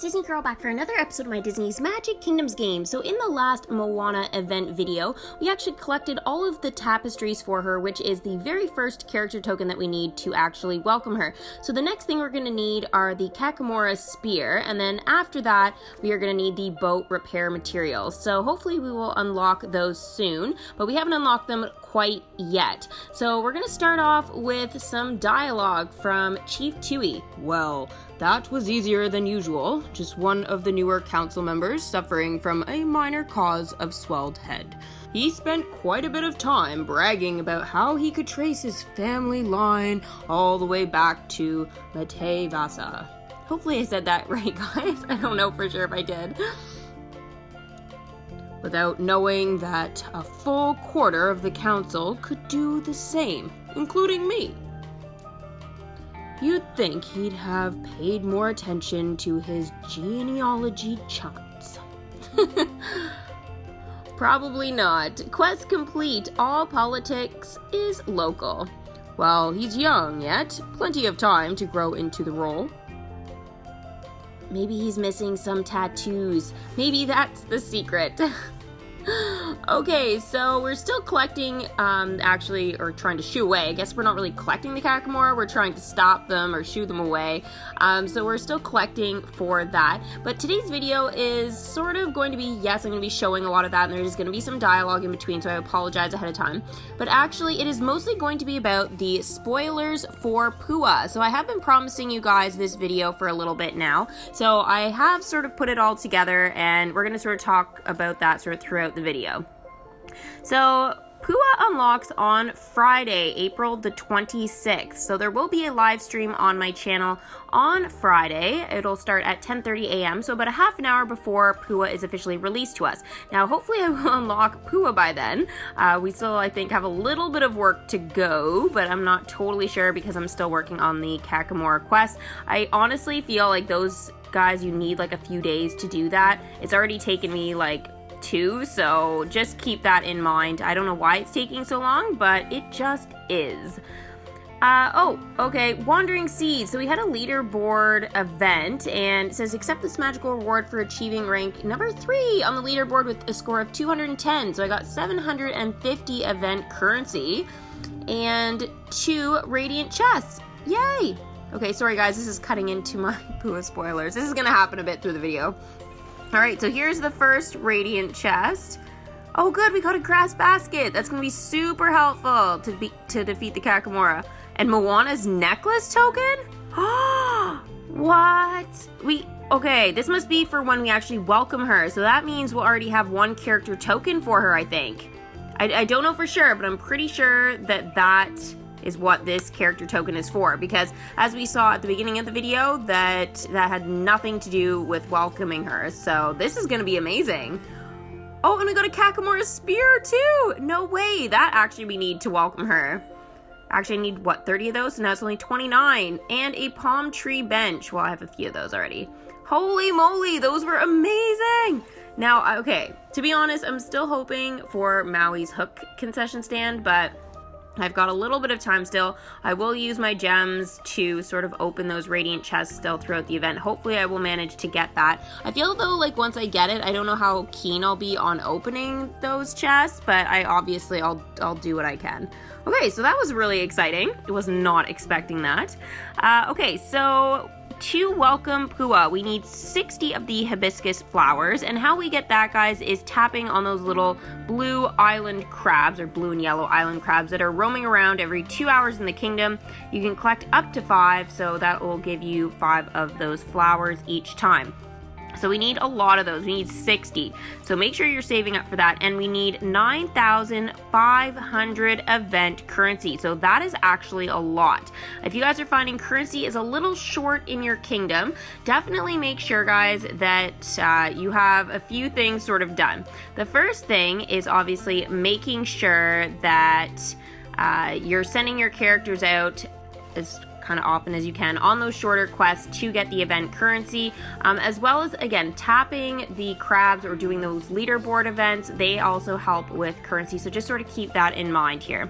Disney Girl back for another episode of my Disney's Magic Kingdoms game. So in the last Moana event video, we actually collected all of the tapestries for her, which is the very first character token that we need to actually welcome her. So the next thing we're going to need are the Kakamora spear, and then after that, we are going to need the boat repair materials. So hopefully we will unlock those soon, but we haven't unlocked them quite yet. So we're going to start off with some dialogue from Chief Tui. Well, that was easier than usual. Just one of the newer council members suffering from a minor cause of swelled head. He spent quite a bit of time bragging about how he could trace his family line all the way back to Matevasa. Hopefully I said that right, guys. I don't know for sure if I did. Without knowing that a full quarter of the council could do the same, including me. You'd think he'd have paid more attention to his genealogy charts. Probably not. Quest complete. All politics is local. Well, he's young yet. Plenty of time to grow into the role. Maybe he's missing some tattoos. Maybe that's the secret. Okay, so we're still collecting, or trying to shoo away. I guess we're not really collecting the Kakamora, we're trying to stop them or shoo them away. So we're still collecting for that. But today's video is sort of going to be, yes, I'm going to be showing a lot of that, and there's going to be some dialogue in between, so I apologize ahead of time. But actually, it is mostly going to be about the spoilers for PUA. So I have been promising you guys this video for a little bit now. So I have sort of put it all together, and we're going to sort of talk about that sort of throughout the video. So PUA unlocks on Friday, April the 26th. So there will be a live stream on my channel on Friday. It'll start at 10:30 a.m. So about a half an hour before PUA is officially released to us. Now, hopefully I will unlock PUA by then. We still, I think, have a little bit of work to go, but I'm not totally sure because I'm still working on the Kakamora quest. I honestly feel like those guys, you need like a few days to do that. It's already taken me like 2, so just keep that in mind. I don't know why it's taking so long, but it just is. Okay, Wandering Seeds. So we had a leaderboard event, and it says accept this magical reward for achieving rank number 3 on the leaderboard with a score of 210. So I got 750 event currency and 2 radiant chests. Yay! Okay, sorry guys, this is cutting into my PUA spoilers. This is gonna happen a bit through the video. Alright, so here's the first radiant chest. Oh good, we got a grass basket. That's gonna be super helpful to defeat the Kakamora. And Moana's necklace token? What? Okay, this must be for when we actually welcome her. So that means we'll already have 1 character token for her, I think. I don't know for sure, but I'm pretty sure that is what this character token is for, because as we saw at the beginning of the video, that had nothing to do with welcoming her. So this is gonna be amazing. Oh, and we got a Kakamora spear too. No way, that actually we need to welcome her. Actually, I need, what, 30 of those? So now it's only 29. And a palm tree bench. Well, I have a few of those already. Holy moly, those were amazing. Now, okay, to be honest, I'm still hoping for Maui's hook concession stand, but I've got a little bit of time still. I will use my gems to sort of open those radiant chests still throughout the event. Hopefully I will manage to get that. I feel though like once I get it, I don't know how keen I'll be on opening those chests, but I'll do what I can. Okay, so that was really exciting. I was not expecting that. Okay, so to welcome PUA, we need 60 of the hibiscus flowers, and how we get that, guys, is tapping on those little blue island crabs, or blue and yellow island crabs that are roaming around every 2 hours in the kingdom. You can collect up to 5, so that will give you 5 of those flowers each time. So we need a lot of those. We need 60. So make sure you're saving up for that. And we need 9,500 event currency. So that is actually a lot. If you guys are finding currency is a little short in your kingdom, definitely make sure, guys, that you have a few things sort of done. The first thing is obviously making sure that you're sending your characters out as kind of often as you can on those shorter quests to get the event currency, as well as, again, tapping the crabs or doing those leaderboard events. They also help with currency, so just sort of keep that in mind here.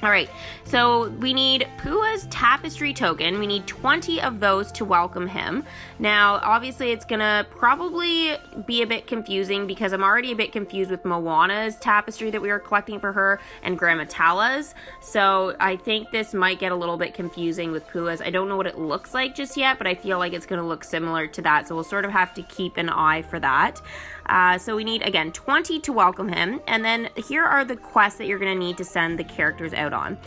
All right, so we need PUA's tapestry token. We need 20 of those to welcome him. Now, obviously, it's going to probably be a bit confusing because I'm already a bit confused with MOANA's tapestry that we were collecting for her and Grandma Tala's. So I think this might get a little bit confusing with PUA's. I don't know what it looks like just yet, but I feel like it's going to look similar to that. So we'll sort of have to keep an eye for that. So we need, again, 20 to welcome him. And then here are the quests that you're going to need to send the characters out on.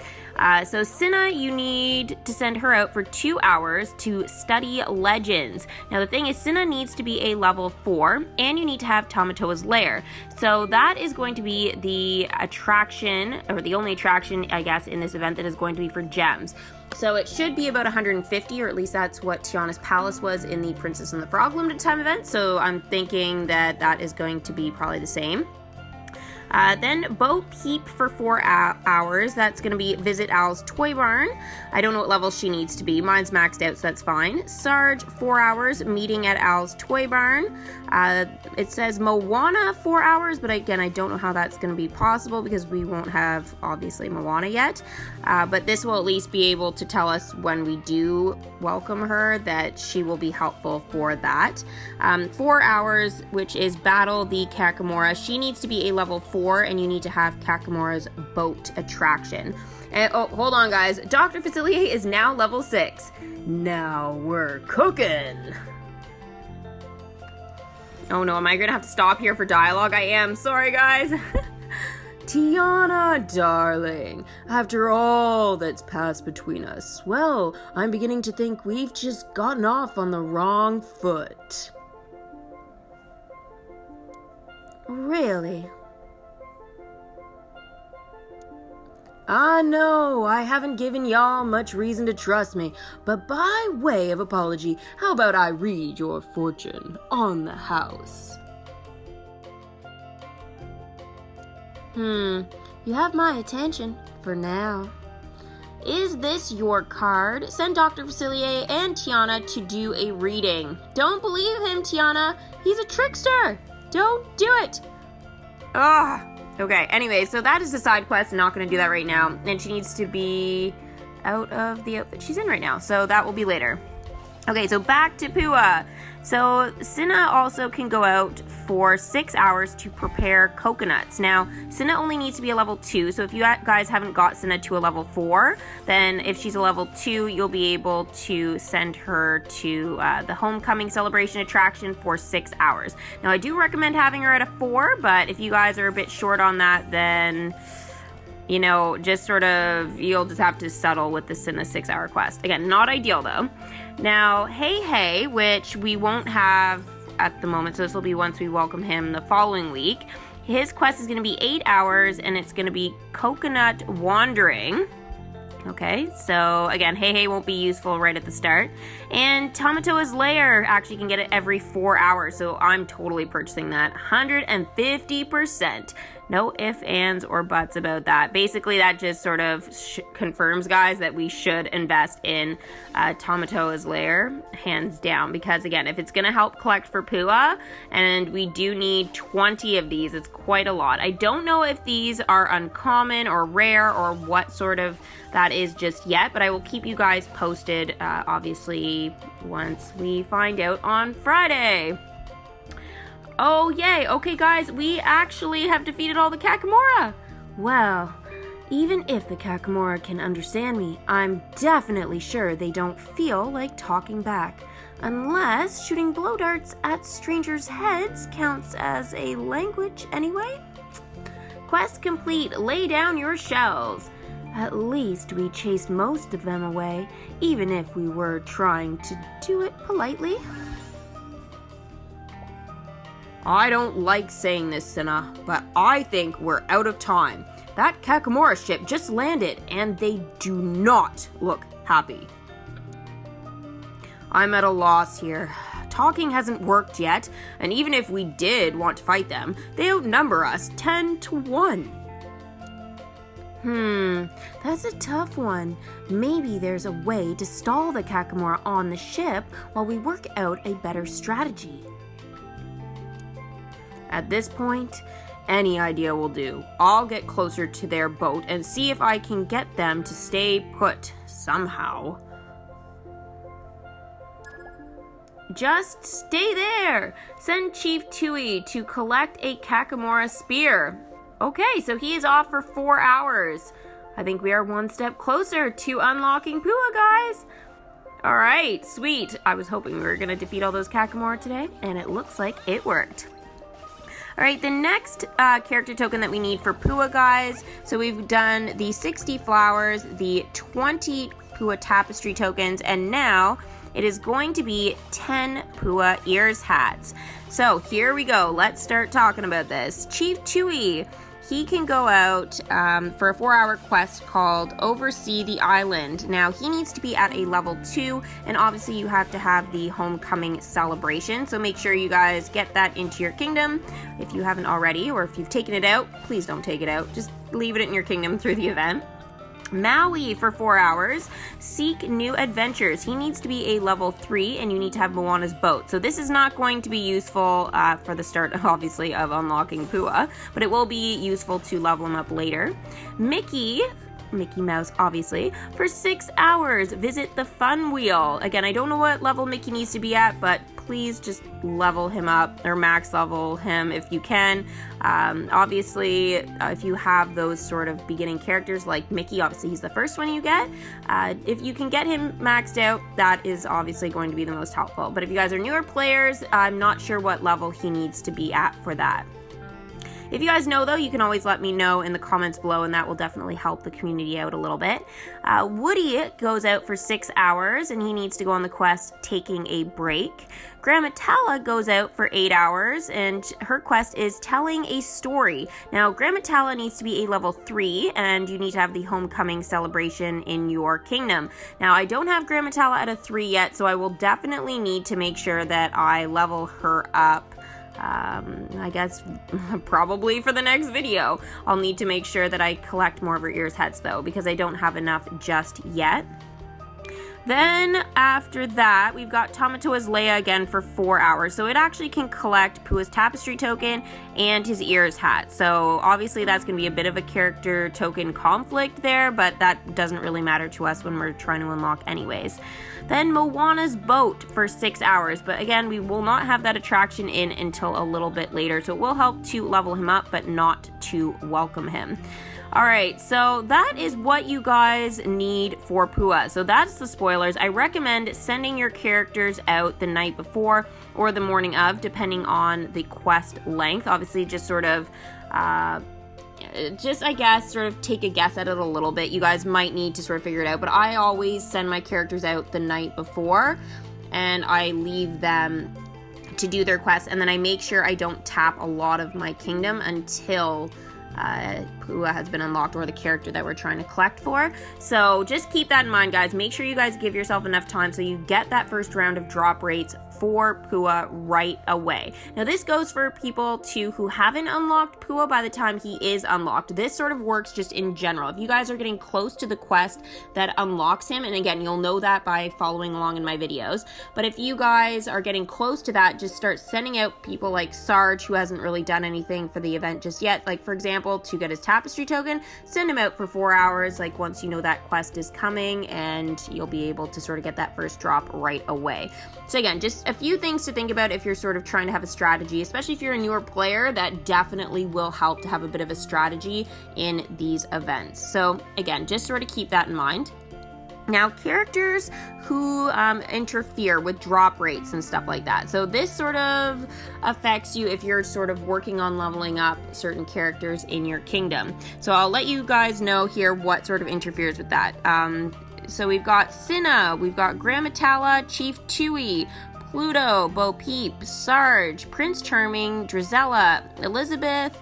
So Cinna, you need to send her out for 2 hours to study legends. Now the thing is, Cinna needs to be a level 4, and you need to have Tamatoa's Lair. So that is going to be the attraction, or the only attraction, I guess, in this event that is going to be for gems. So it should be about 150, or at least that's what Tiana's Palace was in the Princess and the Frog Limited Time event. So I'm thinking that that is going to be probably the same. Then Bo Peep for 4 hours. That's going to be visit Al's Toy Barn. I don't know what level she needs to be. Mine's maxed out, so that's fine. Sarge, 4 hours, meeting at Al's Toy Barn. It says Moana 4 hours, but again, I don't know how that's going to be possible because we won't have, obviously, Moana yet. But this will at least be able to tell us when we do welcome her that she will be helpful for that. 4 hours, which is battle the Kakamora. She needs to be a level 4, and you need to have Kakamora's boat attraction. And, oh, hold on, guys. Dr. Facilier is now level 6. Now we're cooking. Oh no, am I gonna have to stop here for dialogue? I am. Sorry, guys. Tiana, darling, after all that's passed between us, well, I'm beginning to think we've just gotten off on the wrong foot. Really? I know I haven't given y'all much reason to trust me, but by way of apology, how about I read your fortune on the house? You have my attention for now. Is this your card? Send Dr. Facilier and Tiana to do a reading. Don't believe him, Tiana. He's a trickster. Don't do it. Ugh. Okay, anyway, so that is the side quest. I'm not going to do that right now. And she needs to be out of the outfit she's in right now. So that will be later. Okay, so back to PUA. So Cinna also can go out for 6 hours to prepare coconuts. Now, Cinna only needs to be a level 2. So if you guys haven't got Cinna to a level 4, then if she's a level 2, you'll be able to send her to the homecoming celebration attraction for 6 hours. Now, I do recommend having her at a 4, but if you guys are a bit short on that, then, you know, just sort of, you'll just have to settle with the Cinna 6-hour quest. Again, not ideal though. Now, Hey, which we won't have at the moment, so this will be once we welcome him the following week. His quest is going to be 8 hours, and it's going to be Coconut Wandering. Okay, so again, Hey won't be useful right at the start. And Tamatoa's Lair actually can get it every 4 hours, so I'm totally purchasing that. 150%. No ifs, ands, or buts about that. Basically, that just sort of confirms, guys, that we should invest in Tamatoa's Lair, hands down. Because, again, if it's going to help collect for PUA, and we do need 20 of these, it's quite a lot. I don't know if these are uncommon or rare or what sort of that is just yet, but I will keep you guys posted, obviously, once we find out on Friday. Oh, yay. Okay, guys, we actually have defeated all the Kakamora. Well, even if the Kakamora can understand me, I'm definitely sure they don't feel like talking back. Unless shooting blow darts at strangers' heads counts as a language anyway. Quest complete. Lay down your shells. At least we chased most of them away, even if we were trying to do it politely. I don't like saying this, Cinna, but I think we're out of time. That Kakamora ship just landed, and they do not look happy. I'm at a loss here. Talking hasn't worked yet, and even if we did want to fight them, they outnumber us 10-1. That's a tough one. Maybe there's a way to stall the Kakamora on the ship while we work out a better strategy. At this point, Any idea will do. I'll get closer to their boat and see if I can get them to stay put somehow. Just stay there. Send Chief Tui to collect a Kakamora spear. Okay, so he is off for 4 hours. I think we are one step closer to unlocking PUA, guys. All right, sweet. I was hoping we were going to defeat all those Kakamora today, and it looks like it worked. All right, the next character token that we need for PUA, guys. So we've done the 60 flowers, the 20 PUA tapestry tokens, and now it is going to be 10 PUA ears hats. So here we go. Let's start talking about this. Chief Tui, he can go out for a 4-hour quest called Oversee the Island. Now, he needs to be at a level 2, and obviously you have to have the homecoming celebration. So make sure you guys get that into your kingdom if you haven't already, or if you've taken it out, please don't take it out. Just leave it in your kingdom through the event. Maui for 4 hours. Seek new adventures. He needs to be a level 3, and you need to have Moana's boat. So this is not going to be useful for the start, obviously, of unlocking PUA, but it will be useful to level him up later. Mickey Mouse, obviously, for 6 hours. Visit the Fun Wheel. Again, I don't know what level Mickey needs to be at, but please just level him up, or max level him if you can. Obviously, if you have those sort of beginning characters like Mickey, obviously he's the first one you get. If you can get him maxed out, that is obviously going to be the most helpful. But if you guys are newer players, I'm not sure what level he needs to be at for that. If you guys know, though, you can always let me know in the comments below, and that will definitely help the community out a little bit. Woody goes out for 6 hours, and he needs to go on the quest Taking a Break. Grammatella goes out for 8 hours, and her quest is Telling a Story. Now, Grammatella needs to be a level 3, and you need to have the homecoming celebration in your kingdom. Now, I don't have Grammatella at a 3 yet, so I will definitely need to make sure that I level her up. I guess probably for the next video. I'll need to make sure that I collect more of her ears heads, though, because I don't have enough just yet. Then after that, we've got Tamatoa's Leia again for 4 hours. So it actually can collect PUA's tapestry token and his ears hat. So obviously that's going to be a bit of a character token conflict there, but that doesn't really matter to us when we're trying to unlock anyways. Then Moana's boat for 6 hours. But again, we will not have that attraction in until a little bit later. So it will help to level him up, but not to welcome him. Alright, so that is what you guys need for PUA. So that's the spoilers. I recommend sending your characters out the night before or the morning of, depending on the quest length. Obviously, just sort of, I guess, sort of take a guess at it a little bit. You guys might need to sort of figure it out, but I always send my characters out the night before, and I leave them to do their quests, and then I make sure I don't tap a lot of my kingdom until PUA has been unlocked, or the character that we're trying to collect for. So just keep that in mind, guys. Make sure you guys give yourself enough time so you get that first round of drop rates for PUA right away. Now this goes for people too who haven't unlocked PUA by the time he is unlocked. This sort of works just in general. If you guys are getting close to the quest that unlocks him, and again, you'll know that by following along in my videos, but if you guys are getting close to that, just start sending out people like Sarge, who hasn't really done anything for the event just yet. Like, for example, to get his tapestry token, send him out for 4 hours, like once you know that quest is coming, and you'll be able to sort of get that first drop right away. So again, just a few things to think about if you're sort of trying to have a strategy, especially if you're a newer player. That definitely will help to have a bit of a strategy in these events. So again, just sort of keep that in mind. Now, characters who interfere with drop rates and stuff like that. So this sort of affects you if you're sort of working on leveling up certain characters in your kingdom. So I'll let you guys know here what sort of interferes with that. So we've got Cinna, we've got Grammatella, Chief Tui, Pluto, Bo Peep, Sarge, Prince Charming, Drizella, Elizabeth,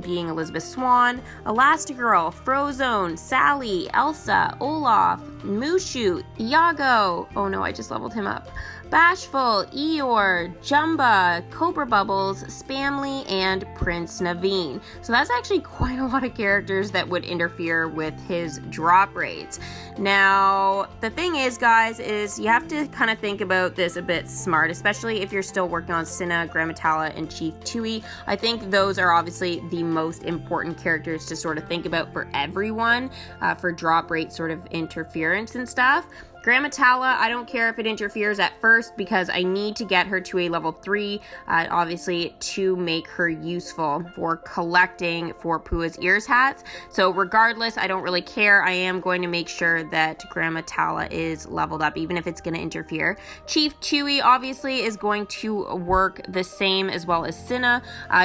being Elizabeth Swan, Elastigirl, Frozone, Sally, Elsa, Olaf, Mushu, Iago, oh no, I just leveled him up, Bashful, Eeyore, Jumba, Cobra Bubbles, Spamly, and Prince Naveen. So that's actually quite a lot of characters that would interfere with his drop rates. Now, the thing is, guys, is you have to kind of think about this a bit smart, especially if you're still working on Cinna, Grammatala, and Chief Tui. I think those are obviously the most important characters to sort of think about for everyone, for drop rate sort of interference and stuff. Grammatala, I don't care if it interferes at first because I need to get her to a level 3, obviously, to make her useful for collecting for PUA's ears hats. So regardless, I don't really care. I am going to make sure that Grammatala is leveled up, even if it's going to interfere. Chief Tui, obviously, is going to work the same as well as Cinna,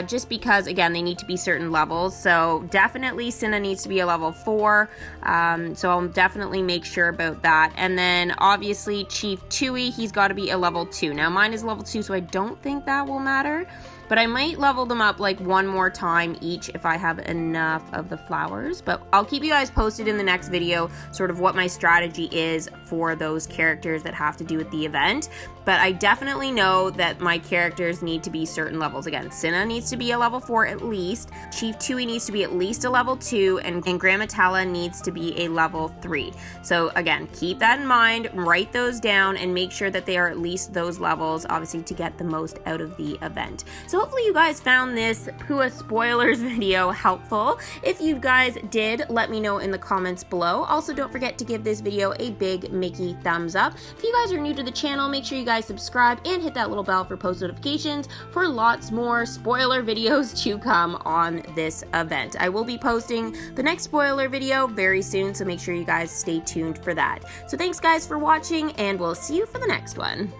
just because, again, they need to be certain levels. So definitely Cinna needs to be a level 4, so I'll definitely make sure about that. And then obviously Chief Tui, he's got to be a level 2. Now mine is level 2, so I don't think that will matter, but I might level them up like one more time each if I have enough of the flowers. But I'll keep you guys posted in the next video sort of what my strategy is for those characters that have to do with the event. But I definitely know that my characters need to be certain levels. Again, Cinna needs to be a level 4 at least, Chief Tui needs to be at least a level 2, and Grammatala needs to be a level 3. So again, keep that in mind, write those down, and make sure that they are at least those levels, obviously, to get the most out of the event. So hopefully you guys found this PUA spoilers video helpful. If you guys did, let me know in the comments below. Also, don't forget to give this video a big Mickey thumbs up. If you guys are new to the channel, make sure you guys subscribe and hit that little bell for post notifications for lots more spoiler videos to come on this event. I will be posting the next spoiler video very soon, so make sure you guys stay tuned for that. So thanks guys for watching, and we'll see you for the next one.